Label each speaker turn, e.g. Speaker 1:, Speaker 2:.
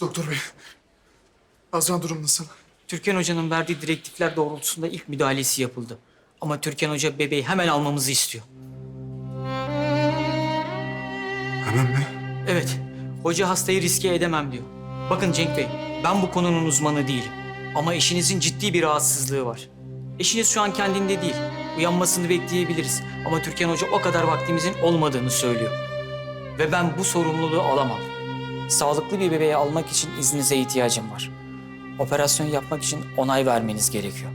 Speaker 1: Doktor bey, Azra'nın durumu nasıl?
Speaker 2: Türkan Hoca'nın verdiği direktifler doğrultusunda ilk müdahalesi yapıldı. Ama Türkan Hoca bebeği hemen almamızı istiyor.
Speaker 1: Hemen mi?
Speaker 2: Evet, hoca hastayı riske edemem diyor. Bakın Cenk Bey, ben bu konunun uzmanı değilim. Ama eşinizin ciddi bir rahatsızlığı var. Eşiniz şu an kendinde değil. Uyanmasını bekleyebiliriz. Ama Türkan Hoca o kadar vaktimizin olmadığını söylüyor. Ve ben bu sorumluluğu alamam. Sağlıklı bir bebeği almak için izninize ihtiyacım var. Operasyon yapmak için onay vermeniz gerekiyor.